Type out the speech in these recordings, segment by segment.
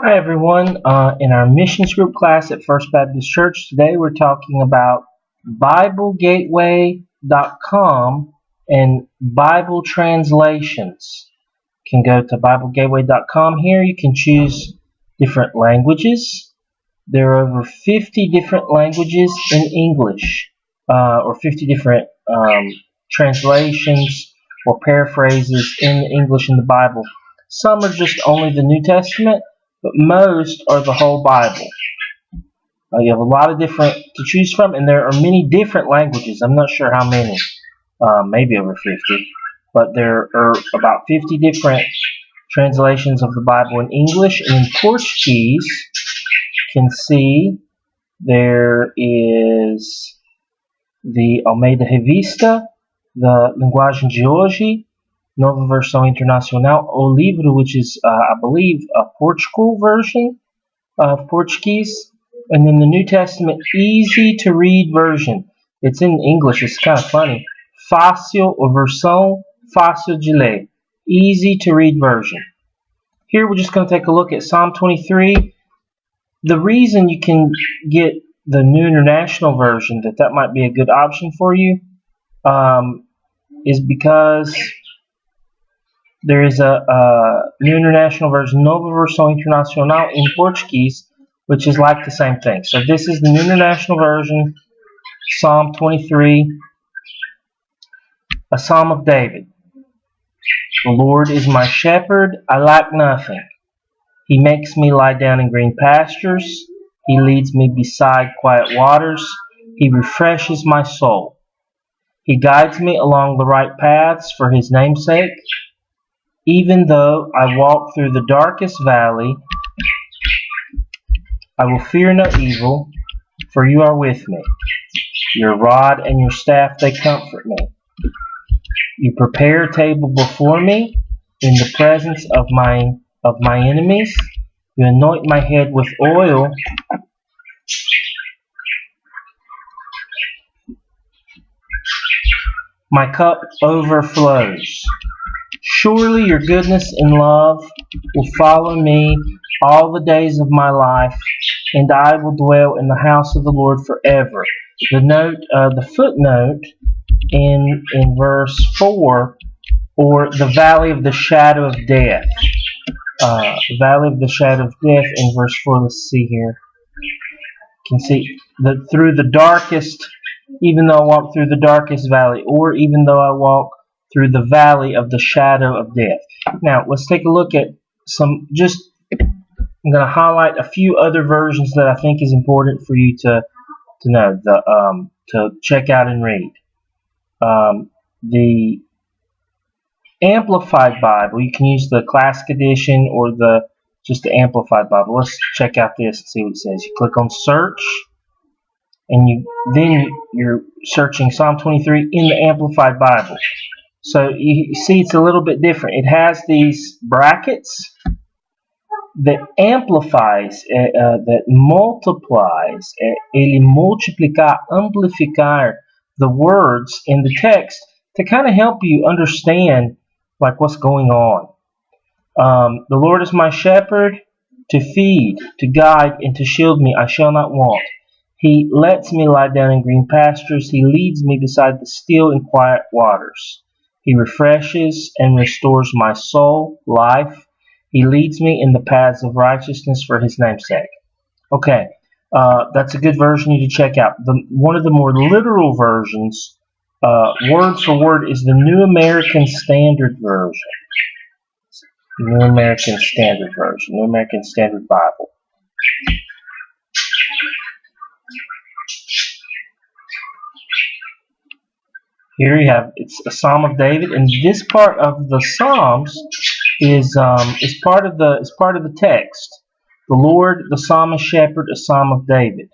Hi everyone. In our missions group class at First Baptist Church today, we're talking about BibleGateway.com and Bible translations. You can go to BibleGateway.com. Here you can choose different languages. There are over 50 different languages in English, or 50 different translations or paraphrases in English in the Bible. Some are just only the New Testament, but most are the whole Bible. You have a lot of different to choose from, and there are many different languages. I'm not sure how many, maybe over 50, but there are about 50 different translations of the Bible in English. And in Portuguese, you can see there is the Almeida Revista, the Linguagem de Hoje, Nova Versão Internacional, O Livro, which is, I believe, a Portugal version of Portuguese, and then the New Testament easy to read version. It's in English. It's kind of funny. Fácil or versão fácil de ler. Easy to read version. Here we're just going to take a look at Psalm 23. The reason you can get the New International Version, that might be a good option for you, is because there is a New International Version, Nova Versão Internacional in Portuguese, which is like the same thing. So this is the New International Version, Psalm 23, a Psalm of David. The Lord is my shepherd, I lack nothing. He makes me lie down in green pastures. He leads me beside quiet waters. He refreshes my soul. He guides me along the right paths for His name's sake. Even though I walk through the darkest valley, I will fear no evil, for You are with me. Your rod and your staff, they comfort me. You prepare a table before me in the presence of my enemies. You anoint my head with oil. My cup overflows. Surely Your goodness and love will follow me all the days of my life, and I will dwell in the house of the Lord forever. The footnote in verse 4, or the valley of the shadow of death. Valley of the shadow of death in verse 4. Let's see here. You can see that through the darkest, even though I walk through the darkest valley, or even though I walk through the valley of the shadow of death. Now, let's take a look at I'm going to highlight a few other versions that I think is important for you to know, to check out and read. The Amplified Bible, you can use the Classic Edition or just the Amplified Bible. Let's check out this and see what it says. You click on Search, and then you're searching Psalm 23 in the Amplified Bible. So you see it's a little bit different. It has these brackets that amplifies, that multiplies, ele multiplicar, amplificar the words in the text to kind of help you understand like what's going on. The Lord is my shepherd, to feed, to guide, and to shield me, I shall not want. He lets me lie down in green pastures. He leads me beside the still and quiet waters. He refreshes and restores my soul, life. He leads me in the paths of righteousness for His name's sake. Okay, that's a good version you need to check out. One of the more literal versions, word for word, is the New American Standard Version. New American Standard Version, New American Standard Bible. Here you have, it's a Psalm of David, and this part of the Psalms is part of the text. The Lord, the psalmist shepherd, a Psalm of David.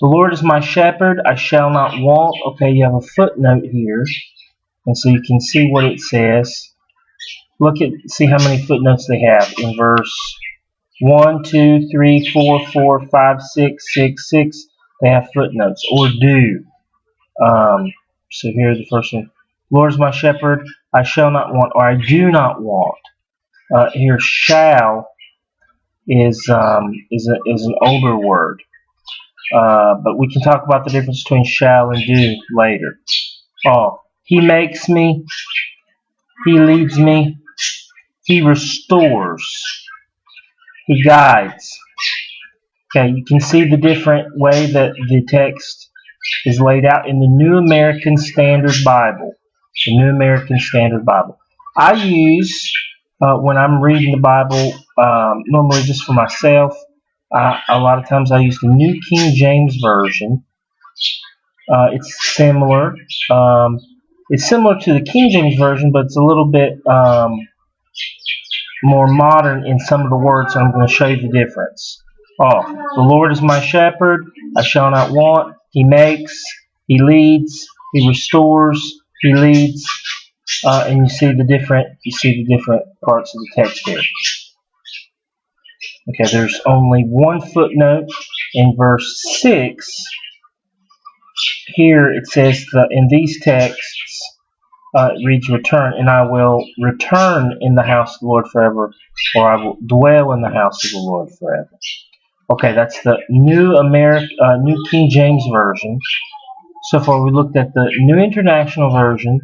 The Lord is my shepherd, I shall not want. Okay, you have a footnote here, and so you can see what it says. See how many footnotes they have in verse 1, 2, 3, 4, 4, 5, 6, 6, 6. They have footnotes, or do. So here's the first one. Lord is my shepherd, I shall not want, or I do not want. Here, shall is an older word. But we can talk about the difference between shall and do later. Oh, he makes me, he leads me, he restores, he guides. Okay, you can see the different way that the text is laid out in the New American Standard Bible. The New American Standard Bible. I use, when I'm reading the Bible, normally just for myself, a lot of times I use the New King James Version. It's similar. It's similar to the King James Version, but it's a little bit more modern in some of the words, and I'm going to show you the difference. Oh, the Lord is my shepherd, I shall not want. He makes, he leads, he restores, he leads, and you see the different parts of the text here. Okay, there's only one footnote in verse 6. Here it says that in these texts, it reads return, and I will return in the house of the Lord forever, or I will dwell in the house of the Lord forever. Okay, that's the New King James Version. So far we looked at the New International Version,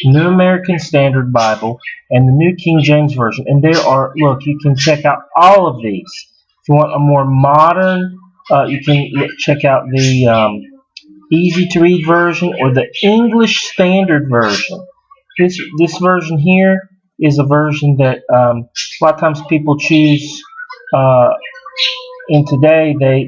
New American Standard Bible, and the New King James Version. And there are, look, you can check out all of these. If you want a more modern, you can check out the easy to read version or the English Standard Version. This version here is a version that a lot of times people choose. And today they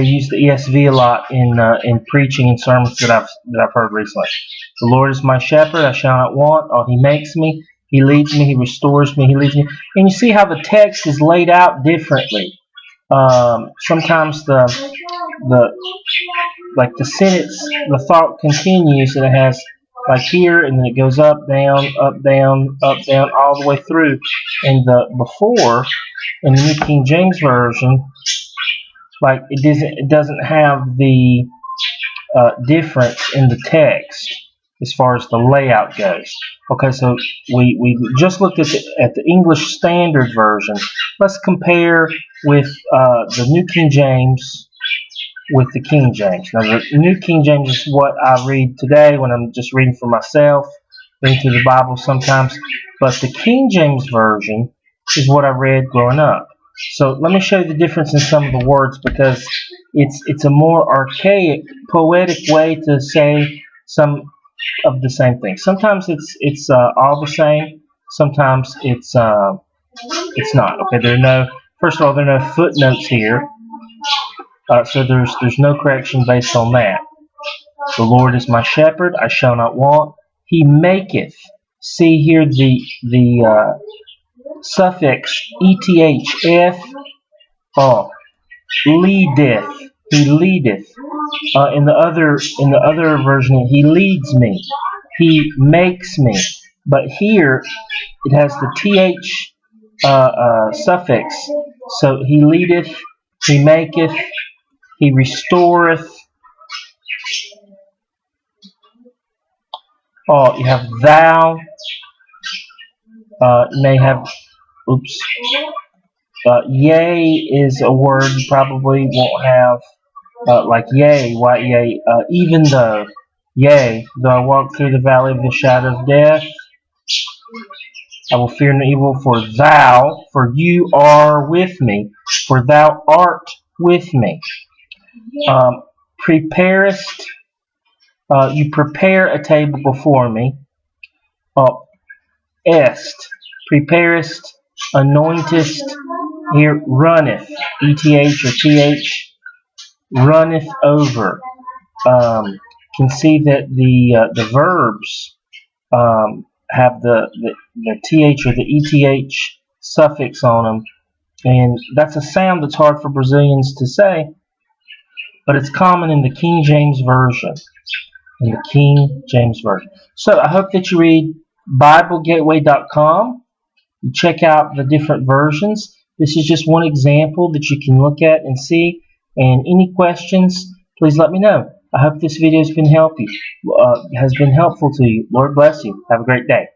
use the ESV a lot in preaching and sermons that I've heard recently. The Lord is my shepherd; I shall not want. Oh, he makes me, he leads me, he restores me, he leads me. And you see how the text is laid out differently. Sometimes the sentence, the thought continues, and it has like here, and then it goes up, down, up, down, up, down, all the way through. And before, in the New King James Version, like it doesn't have the difference in the text as far as the layout goes. Okay, so we just looked at the English Standard Version. Let's compare with the New King James with the King James. Now, the New King James is what I read today when I'm just reading for myself, reading through the Bible sometimes. But the King James Version is what I read growing up. So let me show you the difference in some of the words, because it's a more archaic, poetic way to say some of the same thing. Sometimes it's all the same. Sometimes it's not. Okay, first of all, there are no footnotes here. So there's no correction based on that. The Lord is my shepherd; I shall not want. He maketh. See here the suffix eth. Oh, leadeth. He leadeth. In the other version, he leads me. He makes me. But here it has the th suffix. So he leadeth. He maketh. He restoreth. Oh, you have thou. May have. Oops. Yea is a word you probably won't have. Like yea, why yea? Even though, yea, though I walk through the valley of the shadow of death, I will fear no evil, for you are with me, for thou art with me. Preparest, you prepare a table before me. Est, preparest, anointest. Here, runneth, eth or th, runneth over. Can see that the verbs have the th or the eth suffix on them, and that's a sound that's hard for Brazilians to say, but it's common in the King James Version. In the King James Version. So I hope that you read BibleGateway.com. You check out the different versions. This is just one example that you can look at and see. And any questions, please let me know. I hope this video has been helpful to you. Lord bless you. Have a great day.